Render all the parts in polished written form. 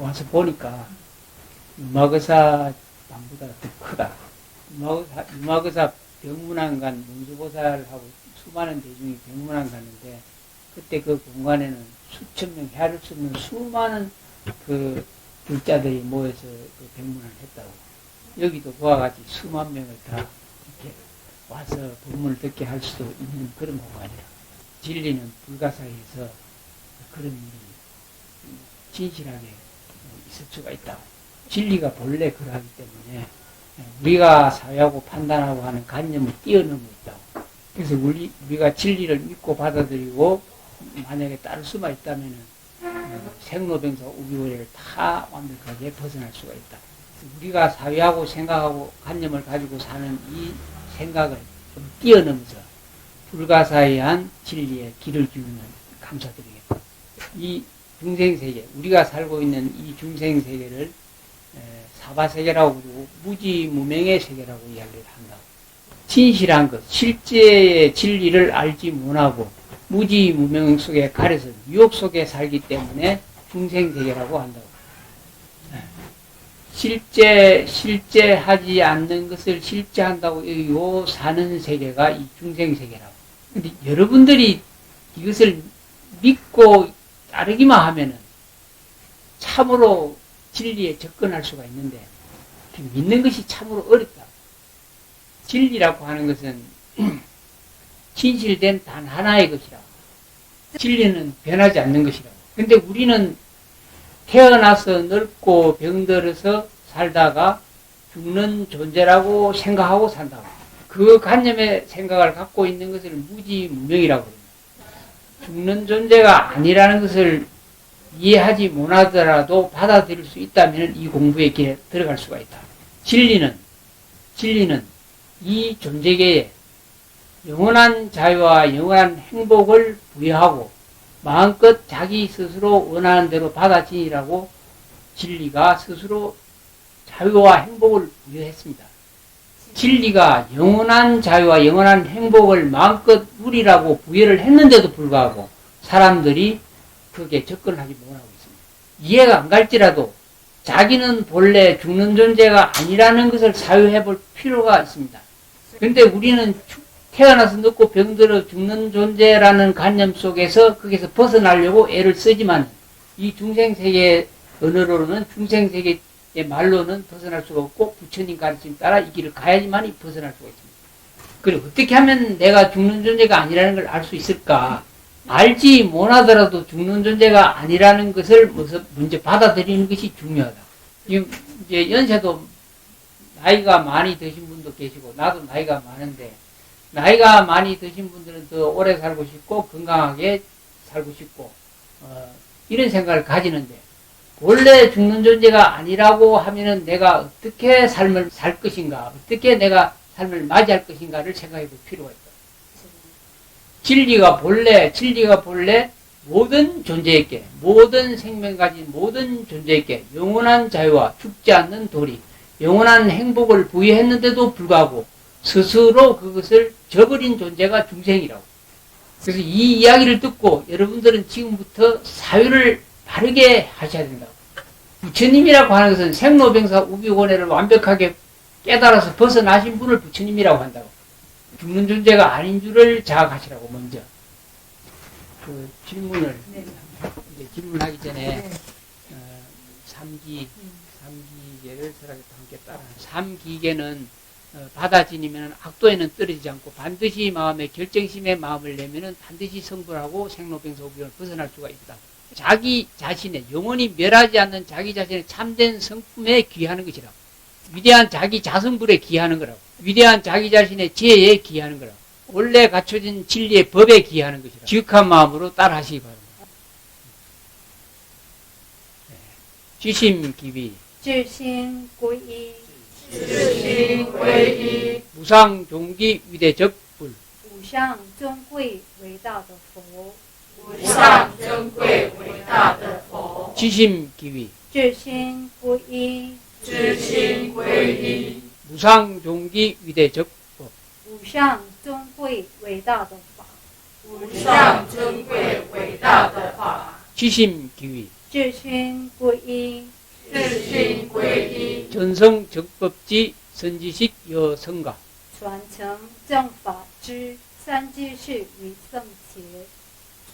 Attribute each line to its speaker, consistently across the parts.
Speaker 1: 와서 보니까 유마거사 방보다 더 크다. 유마거사 병문안 문수보살하고 수많은 대중이 병문안 갔는데 그때 그 공간에는 수천 명 헤아릴 수 없는 수많은 그 불자들이 모여서 그 병문안을 했다고. 여기도 그와 같이 수만 명을 다 이렇게 와서 법문을 듣게 할 수도 있는 그런 공간이라. 진리는 불가사의에서 그런 일이 진실하게 있을 수가 있다고. 진리가 본래 그러하기 때문에 우리가 사회하고 판단하고 하는 관념을 뛰어넘어 있다고. 그래서 우리가 진리를 믿고 받아들이고 만약에 따를 수만 있다면 생로병사 우비고래를 다 완벽하게 벗어날 수가 있다. 우리가 사회하고 생각하고 관념을 가지고 사는 이 생각을 좀 뛰어넘어서 불가사의한 진리에 길을 기울이면 감사드리겠다. 이 중생세계, 우리가 살고 있는 이 중생세계를 사바세계라고 부르고 무지무명의 세계라고 이야기를 한다고. 진실한 것, 실제의 진리를 알지 못하고 무지무명 속에 가려서 유혹 속에 살기 때문에 중생세계라고 한다고. 실제하지 않는 것을 실제한다고 여기고 사는 세계가 이 중생세계라고. 근데 여러분들이 이것을 믿고 따르기만 하면은 참으로 진리에 접근할 수가 있는데 믿는 것이 참으로 어렵다. 진리라고 하는 것은 진실된 단 하나의 것이라고. 진리는 변하지 않는 것이라고. 근데 우리는 태어나서 늙고 병들어서 살다가 죽는 존재라고 생각하고 산다고. 그 관념의 생각을 갖고 있는 것을 무지무명이라고 합니다. 죽는 존재가 아니라는 것을 이해하지 못하더라도 받아들일 수 있다면 이 공부의 길에 들어갈 수가 있다. 진리는 이 존재계에 영원한 자유와 영원한 행복을 부여하고 마음껏 자기 스스로 원하는 대로 받아지니라고 진리가 스스로 자유와 행복을 부여했습니다. 진리가 영원한 자유와 영원한 행복을 마음껏 누리라고 부여를 했는데도 불구하고 사람들이 그게 접근하지 못하고 있습니다. 이해가 안 갈지라도 자기는 본래 죽는 존재가 아니라는 것을 사유해 볼 필요가 있습니다. 그런데 우리는 태어나서 늙고 병들어 죽는 존재라는 관념 속에서 거기서 벗어나려고 애를 쓰지만 이 중생세계의 언어로는 중생세계의 말로는 벗어날 수가 없고 부처님 가르침 따라 이 길을 가야지만 벗어날 수가 있습니다. 그리고 어떻게 하면 내가 죽는 존재가 아니라는 걸 알 수 있을까? 알지 못하더라도 죽는 존재가 아니라는 것을 먼저 받아들이는 것이 중요하다. 지금 이제 연세도 나이가 많이 드신 분도 계시고 나도 나이가 많은데 나이가 많이 드신 분들은 더 오래 살고 싶고 건강하게 살고 싶고 이런 생각을 가지는데 원래 죽는 존재가 아니라고 하면은 내가 어떻게 삶을 살 것인가, 어떻게 내가 삶을 맞이할 것인가를 생각해 볼 필요가 있다. 진리가 본래 모든 존재에게, 모든 생명 가진 모든 조제에게 영원한 자유와 죽지 않는 도리, 영원한 행복을 부여했는데도 불구하고 스스로 그것을 저버린 존재가 중생이라고. 그래서 이 이야기를 듣고 여러분들은 지금부터 사유를 바르게 하셔야 된다고. 부처님이라고 하는 것은 생로병사 우비고뇌를 완벽하게 깨달아서 벗어나신 분을 부처님이라고 한다고. 죽는 존재가 아닌 줄을 자각하시라고 먼저. 그 질문을 이제 질문하기 전에 삼기계를 서락에 함께 따라. 삼기계는 받아지니면 악도에는 떨어지지 않고 반드시 마음에 결정심의 마음을 내면은 반드시 성불하고 생로병사 우비고뇌를 벗어날 수가 있다. 자기 자신의 영원히 멸하지 않는 자기 자신의 참된 성품에 귀하는 것이라고. 위대한 자기 자성불에 귀하는 거라고. 위대한 자기 자신의 지혜에 귀하는 거라고. 원래 갖춰진 진리의 법에 귀하는 것이라고. 지극한 마음으로 따라하시기 바랍니다. 지심기비
Speaker 2: 至心归一
Speaker 1: 무상종기 위대적불
Speaker 2: 无上尊贵伟大的佛
Speaker 3: 无上珍贵伟大的佛
Speaker 1: 지심기위
Speaker 2: 至心归一
Speaker 3: 知心归一
Speaker 1: 무상종기 위대적법
Speaker 2: 无上尊贵伟大的法
Speaker 3: 无上珍贵伟大的法
Speaker 1: 지심기위
Speaker 2: 至心归一
Speaker 3: 自性归一，
Speaker 1: 전성 적법지 선지식 여성가.
Speaker 2: 传承正法之三界是与圣贤，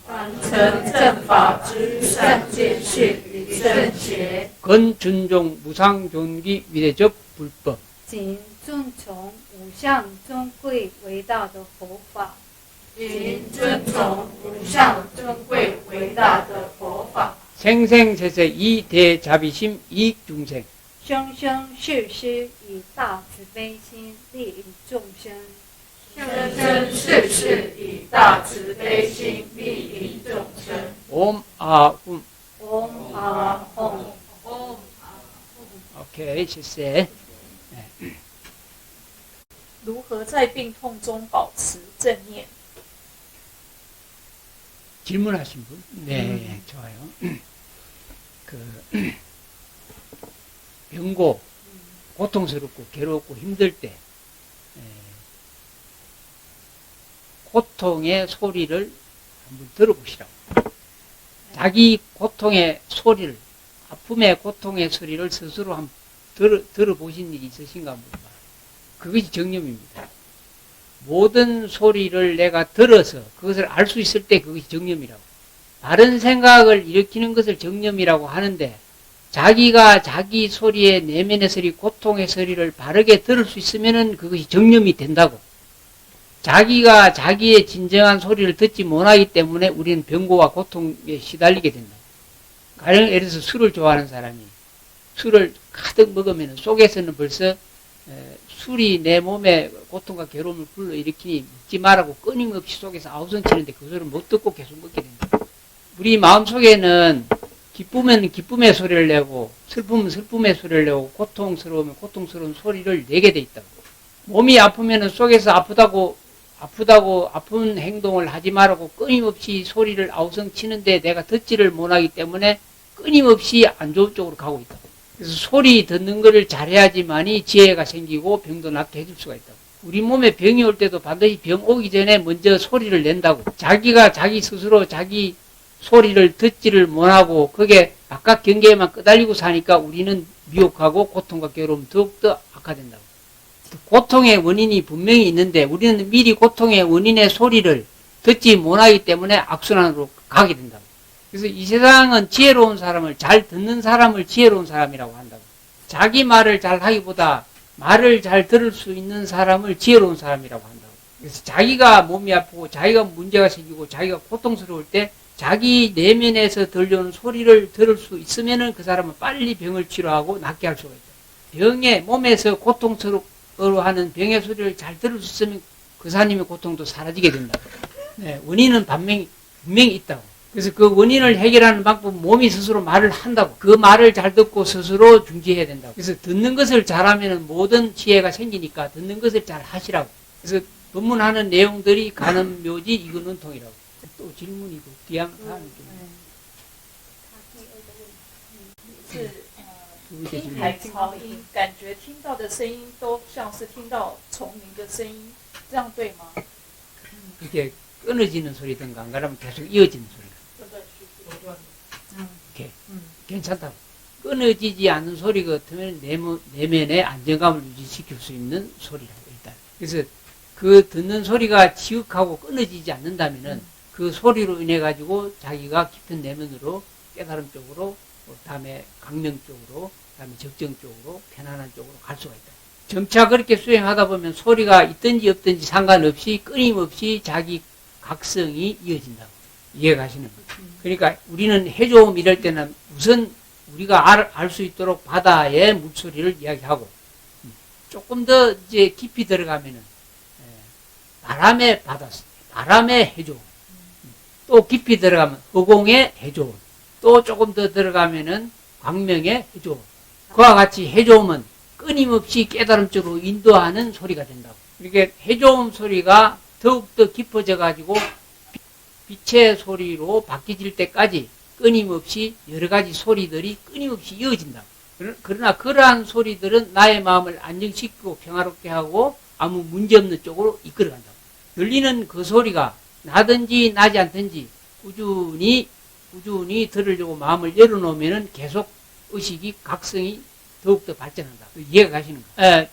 Speaker 3: 传承正法之善见性与圣贤，
Speaker 1: 건준종 무상존기 위대적 불법.
Speaker 2: 仅遵从无上尊贵伟大的佛法，
Speaker 3: 应遵从无上尊贵伟大的佛法，
Speaker 1: 생생세세 이대자비심 이익중생.
Speaker 2: 生生世世以大慈悲心利益众生。
Speaker 3: 生生世世以大慈悲心利益众生。
Speaker 1: 옴아훔.
Speaker 2: 옴 아홈
Speaker 1: 오케이, 실세.
Speaker 4: 如何在病痛中保持正念？
Speaker 1: 질문하신 분? 네, 좋아요. 병고, 고통스럽고 괴롭고 힘들 때 고통의 소리를 한번 들어보시라고. 자기 고통의 소리를, 아픔의 고통의 소리를 스스로 한번 들어보신 일이 있으신가 한번 봐. 그것이 정념입니다. 모든 소리를 내가 들어서 그것을 알 수 있을 때 그것이 정념이라고. 바른 생각을 일으키는 것을 정념이라고 하는데, 자기가 자기 소리의 내면의 소리, 고통의 소리를 바르게 들을 수 있으면 그것이 정념이 된다고. 자기가 자기의 진정한 소리를 듣지 못하기 때문에 우리는 병고와 고통에 시달리게 된다. 가령 예를 들어서 술을 좋아하는 사람이 술을 가득 먹으면 속에서는 벌써 술이 내 몸에 고통과 괴로움을 불러일으키니 먹지 말라고 끊임없이 속에서 아우성치는데 그 소리를 못 듣고 계속 먹게 된다. 우리 마음속에는 기쁘면 기쁨의 소리를 내고 슬프면 슬픔의 소리를 내고 고통스러우면 고통스러운 소리를 내게 돼 있다고. 몸이 아프면 속에서 아프다고 아픈 행동을 하지 말라고 끊임없이 소리를 아우성치는데 내가 듣지를 못하기 때문에 끊임없이 안 좋은 쪽으로 가고 있다고. 그래서 소리 듣는 것을 잘해야지만이 지혜가 생기고 병도 낫게 해줄 수가 있다고. 우리 몸에 병이 올 때도 반드시 병 오기 전에 먼저 소리를 낸다고. 자기가 자기 스스로 자기 소리를 듣지를 못하고 그게 바깥 경계에만 끄달리고 사니까 우리는 미혹하고 고통과 괴로움 더욱더 악화된다고. 고통의 원인이 분명히 있는데 우리는 미리 고통의 원인의 소리를 듣지 못하기 때문에 악순환으로 가게 된다고. 그래서 이 세상은 지혜로운 사람을, 잘 듣는 사람을 지혜로운 사람이라고 한다고. 자기 말을 잘 하기보다 말을 잘 들을 수 있는 사람을 지혜로운 사람이라고 한다고. 그래서 자기가 몸이 아프고 자기가 문제가 생기고 자기가 고통스러울 때 자기 내면에서 들려오는 소리를 들을 수 있으면 그 사람은 빨리 병을 치료하고 낫게 할 수가 있다. 병에, 몸에서 고통스러워하는 병의 소리를 잘 들을 수 있으면 그 사람의 고통도 사라지게 된다. 네, 원인은 분명히 있다고. 그래서 그 원인을 해결하는 방법은 몸이 스스로 말을 한다고. 그 말을 잘 듣고 스스로 중지해야 된다고. 그래서 듣는 것을 잘하면 모든 지혜가 생기니까 듣는 것을 잘 하시라고. 그래서 법문하는 내용들이 가는 묘지 이거는 통이라고. 또 질문이고 뒤에 하는 좀.
Speaker 4: 是
Speaker 1: 두 번째
Speaker 4: 听
Speaker 1: 질문.
Speaker 4: 海潮音，感觉听到的声音都像是听到虫鸣的声音，这样对吗？
Speaker 1: 이렇게 끊어지는 소리든가 안 그러면 계속 이어지는 소리가.
Speaker 4: 对对是。
Speaker 1: 이렇게 괜찮다고. 끊어지지 않는 소리 같으면 내면의 안정감을 유지시킬 수 있는 소리라고 일단. 그래서 그 듣는 소리가 지극하고 끊어지지 않는다면은 그 소리로 인해 가지고 자기가 깊은 내면으로 깨달음 쪽으로, 다음에 강명 쪽으로, 다음에 적정 쪽으로, 편안한 쪽으로 갈 수가 있다. 점차 그렇게 수행하다 보면 소리가 있든지 없든지 상관없이 끊임없이 자기 각성이 이어진다고. 이해가시는 거죠. 그러니까 우리는 해조음 이럴 때는 우선 우리가 알 수 있도록 바다의 물소리를 이야기하고, 조금 더 이제 깊이 들어가면은 바람의 바다, 바람의 해조음, 또 깊이 들어가면 허공의 해조음, 또 조금 더 들어가면은 광명의 해조음. 그와 같이 해조음은 끊임없이 깨달음 쪽으로 인도하는 소리가 된다고. 이렇게 해조음 소리가 더욱더 깊어져 가지고 빛의 소리로 바뀌질 때까지 끊임없이 여러 가지 소리들이 끊임없이 이어진다고. 그러나 그러한 소리들은 나의 마음을 안정시키고 평화롭게 하고 아무 문제없는 쪽으로 이끌어간다고. 들리는 그 소리가 나든지 나지 않든지 꾸준히 들으려고 마음을 열어놓으면 계속 의식이 각성이 더욱더 발전한다. 이해가 가시는 거예요.